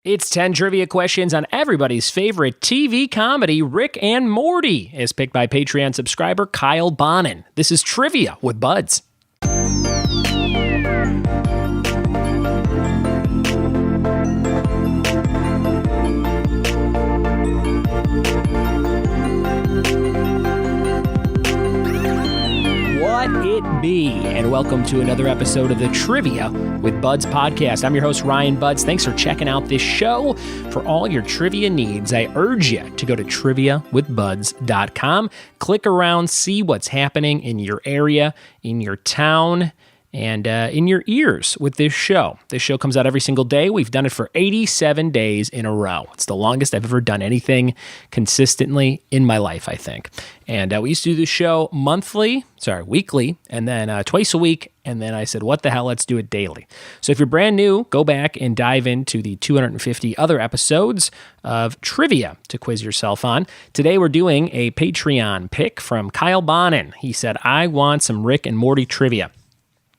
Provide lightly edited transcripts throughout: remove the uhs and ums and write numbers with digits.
It's 10 trivia questions on everybody's favorite TV comedy, Rick and Morty, as picked by Patreon subscriber Kyle Bonin. This is Trivia with Buds. What it be? And welcome to another episode of the Trivia with Buds podcast. I'm your host, Ryan Buds. Thanks for checking out this show. For all your trivia needs, I urge you to go to triviawithbuds.com. Click around, see what's happening in your area, in your town, and in your ears with this show. This show comes out every single day. We've done it for 87 days in a row. It's the longest I've ever done anything consistently in my life, I think. And we used to do this show weekly, and then twice a week. And then I said, what the hell, let's do it daily. So if you're brand new, go back and dive into the 250 other episodes of trivia to quiz yourself on. Today we're doing a Patreon pick from Kyle Bonin. He said, I want some Rick and Morty trivia.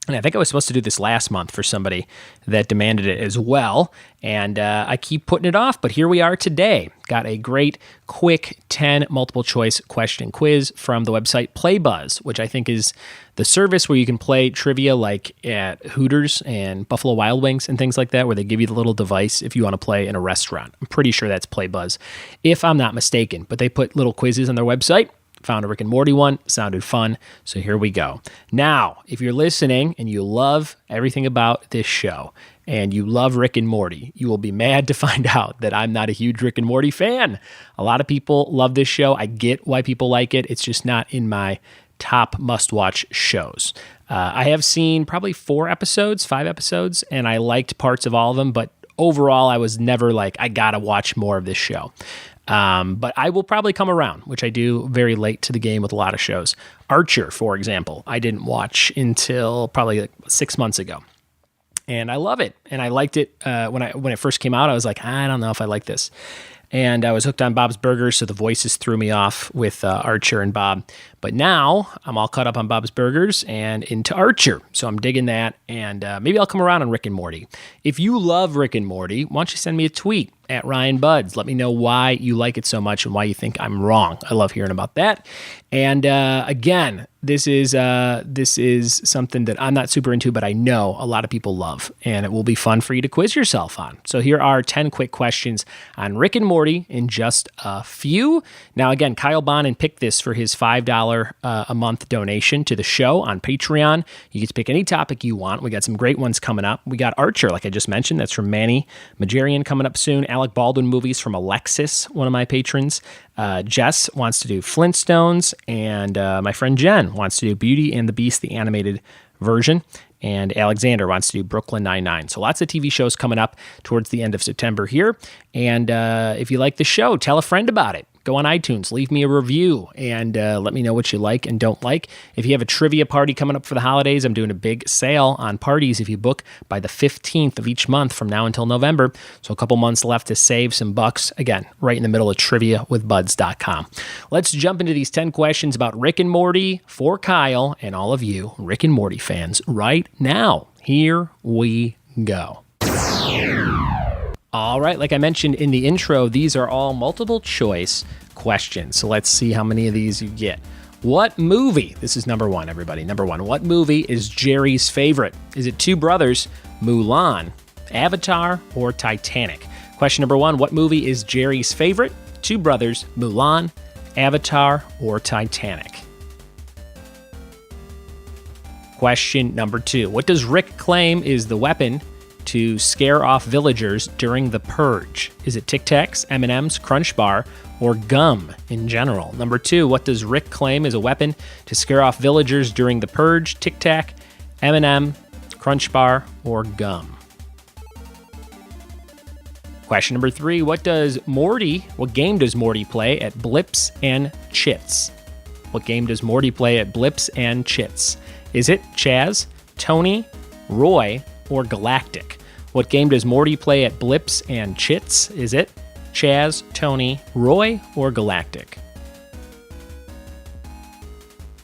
And I think I was supposed to do this last month for somebody that demanded it as well. And I keep putting it off, but here we are today. Got a great, quick 10 multiple choice question quiz from the website PlayBuzz, which I think is the service where you can play trivia like at Hooters and Buffalo Wild Wings and things like that, where they give you the little device if you want to play in a restaurant. I'm pretty sure that's PlayBuzz, if I'm not mistaken. But they put little quizzes on their website. Found a Rick and Morty one, sounded fun, so here we go. Now, if you're listening and you love everything about this show, and you love Rick and Morty, you will be mad to find out that I'm not a huge Rick and Morty fan. A lot of people love this show. I get why people like it. It's just not in my top must-watch shows. I have seen probably 5 episodes, and I liked parts of all of them, but overall, I was never like, I gotta watch more of this show. But I will probably come around, which I do very late to the game with a lot of shows. Archer, for example, I didn't watch until probably like 6 months ago. And I love it. And I liked it when it first came out. I was like, I don't know if I like this. And I was hooked on Bob's Burgers, so the voices threw me off with Archer and Bob. But now I'm all caught up on Bob's Burgers and into Archer. So I'm digging that, and maybe I'll come around on Rick and Morty. If you love Rick and Morty, why don't you send me a tweet at Ryan Buds. Let me know why you like it so much and why you think I'm wrong. I love hearing about that. And again, this is something that I'm not super into, but I know a lot of people love, and it will be fun for you to quiz yourself on. So here are 10 quick questions on Rick and Morty in just a few. Now, again, Kyle Bonin picked this for his $5 a month donation to the show on Patreon. You get to pick any topic you want. We got some great ones coming up. We got Archer, like I just mentioned. That's from Manny Majarian coming up soon. Alec Baldwin movies from Alexis, one of my patrons. Jess wants to do Flintstones, and my friend Jen wants to do Beauty and the Beast, the animated version, and Alexander wants to do Brooklyn Nine-Nine. So lots of TV shows coming up towards the end of September here, and if you like the show, tell a friend about it. Go on iTunes, leave me a review, and let me know what you like and don't like. If you have a trivia party coming up for the holidays, I'm doing a big sale on parties if you book by the 15th of each month from now until November. So a couple months left to save some bucks. Again, right in the middle of triviawithbuds.com. Let's jump into these 10 questions about Rick and Morty for Kyle and all of you Rick and Morty fans right now. Here we go. All right, like I mentioned in the intro, these are all multiple choice questions. So let's see how many of these you get. What movie, this is number one, everybody, number one, what movie is Jerry's favorite? Is it Two Brothers, Mulan, Avatar, or Titanic? Question number one, what movie is Jerry's favorite? Two Brothers, Mulan, Avatar, or Titanic? Question number two, what does Rick claim is the weapon to scare off villagers during the Purge? Is it Tic Tacs, M&Ms, Crunch Bar, or gum in general? Number two, what does Rick claim is a weapon to scare off villagers during the Purge? Tic Tac, M&M, Crunch Bar, or gum? Question number three, what game does Morty play at Blips and Chits? What game does Morty play at Blips and Chits? Is it Chaz, Tony, Roy, or Galactic? What game does Morty play at Blips and Chits? Is it Chaz, Tony, Roy, or Galactic?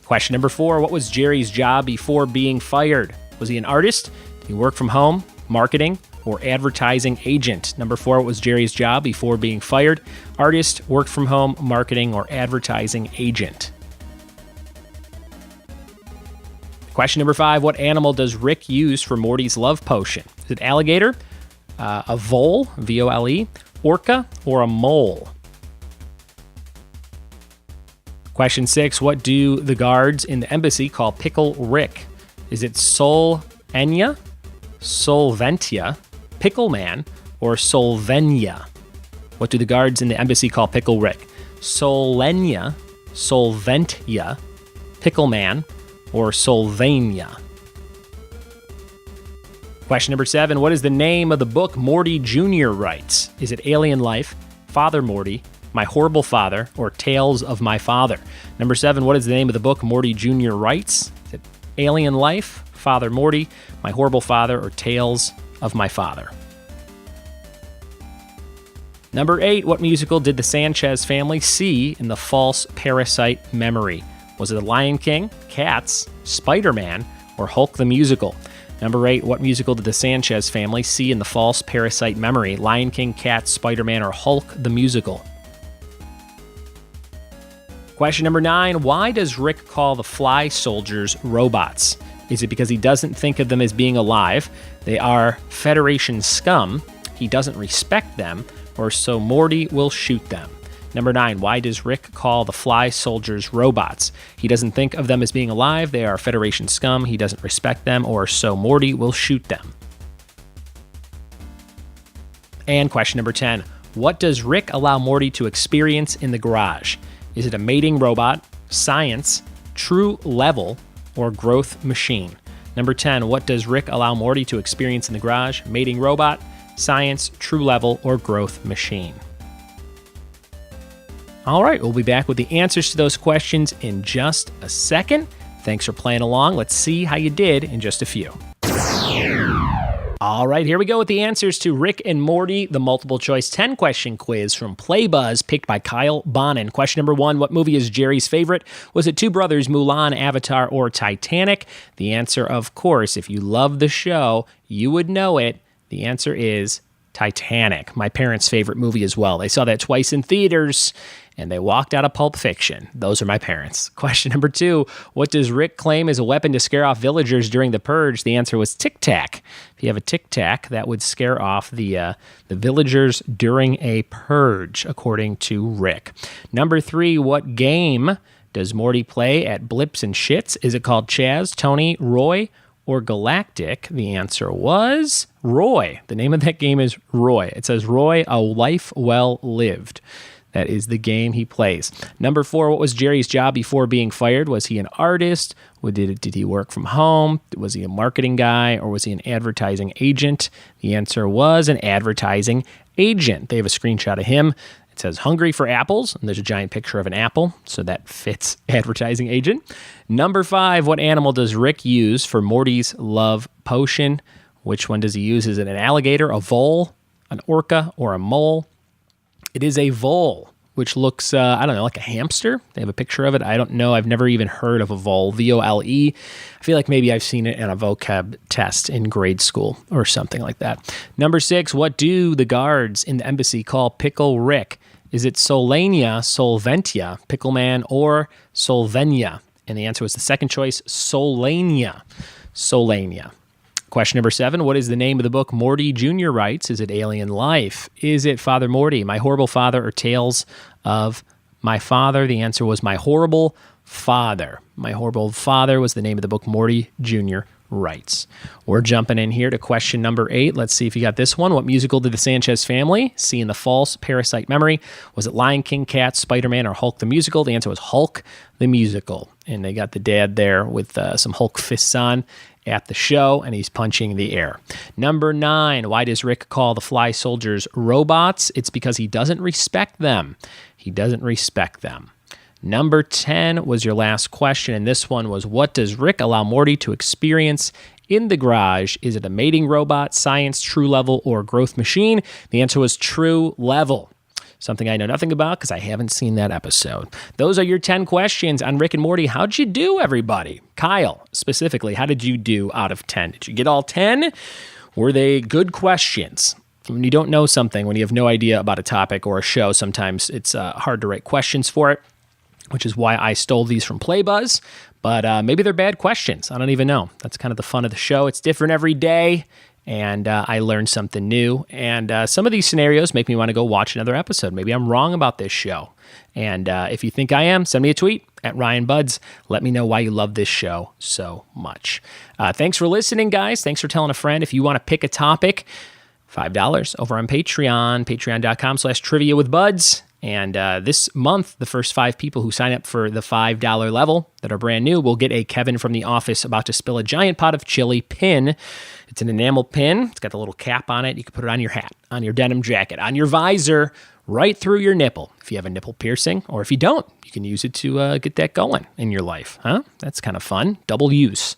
Question number four, what was Jerry's job before being fired? Was he an artist? Did he work from home, marketing, or advertising agent? Number 4, what was Jerry's job before being fired? Artist, worked from home, marketing, or advertising agent? Question number 5, what animal does Rick use for Morty's love potion? Is it alligator, a vole, V-O-L-E, orca, or a mole? Question 6, what do the guards in the embassy call Pickle Rick? Is it Solenia, Solventia, Pickle Man, or Solvenia? What do the guards in the embassy call Pickle Rick? Solenia, Solventia, Pickle Man, or Solvania? Question number 7, what is the name of the book Morty Jr. writes? Is it Alien Life, Father Morty, My Horrible Father, or Tales of My Father? Number 7, what is the name of the book Morty Jr. writes? Is it Alien Life, Father Morty, My Horrible Father, or Tales of My Father? Number 8, what musical did the Sanchez family see in the false parasite memory? Was it The Lion King, Cats, Spider-Man, or Hulk the Musical? Number 8, what musical did the Sanchez family see in the false parasite memory? Lion King, Cats, Spider-Man, or Hulk the Musical? Question number 9, why does Rick call the fly soldiers robots? Is it because he doesn't think of them as being alive? They are Federation scum. He doesn't respect them, or so Morty will shoot them. Number 9, why does Rick call the fly soldiers robots? He doesn't think of them as being alive. They are Federation scum. He doesn't respect them, or so Morty will shoot them. And question number 10, what does Rick allow Morty to experience in the garage? Is it a mating robot, science, true level, or growth machine? Number 10, what does Rick allow Morty to experience in the garage? Mating robot, science, true level, or growth machine? All right, we'll be back with the answers to those questions in just a second. Thanks for playing along. Let's see how you did in just a few. All right, here we go with the answers to Rick and Morty, the multiple choice 10-question quiz from PlayBuzz, picked by Kyle Bonin. Question number 1, what movie is Jerry's favorite? Was it Two Brothers, Mulan, Avatar, or Titanic? The answer, of course, if you love the show, you would know it. The answer is Titanic, my parents' favorite movie as well. They saw that twice in theaters, and they walked out of Pulp Fiction. Those are my parents. Question number 2, what does Rick claim is a weapon to scare off villagers during the Purge? The answer was Tic Tac. If you have a Tic Tac, that would scare off the villagers during a Purge, according to Rick. Number 3, what game does Morty play at Blips and Shits? Is it called Chaz, Tony, Roy, or Galactic? The answer was Roy. The name of that game is Roy. It says Roy, a life well lived. That is the game he plays. Number 4, what was Jerry's job before being fired? Was he an artist? Did he work from home? Was he a marketing guy, or was he an advertising agent? The answer was an advertising agent. They have a screenshot of him. It says hungry for apples, and there's a giant picture of an apple, so that fits advertising agent. Number 5, what animal does Rick use for Morty's love potion? Which one does he use? Is it an alligator, a vole, an orca, or a mole? It is a vole, which looks, like a hamster. They have a picture of it. I don't know. I've never even heard of a vole, V-O-L-E. I feel like maybe I've seen it in a vocab test in grade school or something like that. Number 6, what do the guards in the embassy call Pickle Rick? Is it Solenia, Solventia, Pickle Man, or Solvenia? And the answer was the second choice, Solenia. Solenia. Question number 7, what is the name of the book Morty Jr. writes? Is it Alien Life? Is it Father Morty, My Horrible Father, or Tales of My Father? The answer was My Horrible Father. My Horrible Father was the name of the book Morty Jr. writes. We're jumping in here to question number 8. Let's see if you got this one. What musical did the Sanchez family see in the false parasite memory? Was it Lion King, Cats, Spider-Man, or Hulk the Musical? The answer was Hulk the Musical. And they got the dad there with some Hulk fists on at the show, and he's punching the air. Number 9, why does Rick call the fly soldiers robots? It's because he doesn't respect them. He doesn't respect them. Number 10 was your last question, and this one was, what does Rick allow Morty to experience in the garage? Is it a mating robot, science, true level, or growth machine? The answer was true level. Something I know nothing about because I haven't seen that episode. Those are your 10 questions on Rick and Morty. How'd you do, everybody? Kyle, specifically, how did you do out of 10? Did you get all 10? Were they good questions? When you don't know something, when you have no idea about a topic or a show, sometimes it's hard to write questions for it, which is why I stole these from PlayBuzz. But maybe they're bad questions. I don't even know. That's kind of the fun of the show. It's different every day, and I learn something new. And some of these scenarios make me want to go watch another episode. Maybe I'm wrong about this show. And if you think I am, send me a tweet at Ryan Buds. Let me know why you love this show so much. Thanks for listening, guys. Thanks for telling a friend. If you want to pick a topic, $5 over on Patreon, patreon.com/triviawithbuds. And this month, the first 5 people who sign up for the $5 level that are brand new will get a Kevin from the Office about to spill a giant pot of chili pin. It's an enamel pin. It's got the little cap on it. You can put it on your hat, on your denim jacket, on your visor, right through your nipple. If you have a nipple piercing, or if you don't, you can use it to get that going in your life. That's kind of fun. Double use.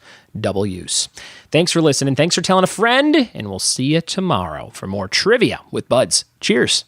Thanks for listening. Thanks for telling a friend, and we'll see you tomorrow for more Trivia with Buds. Cheers.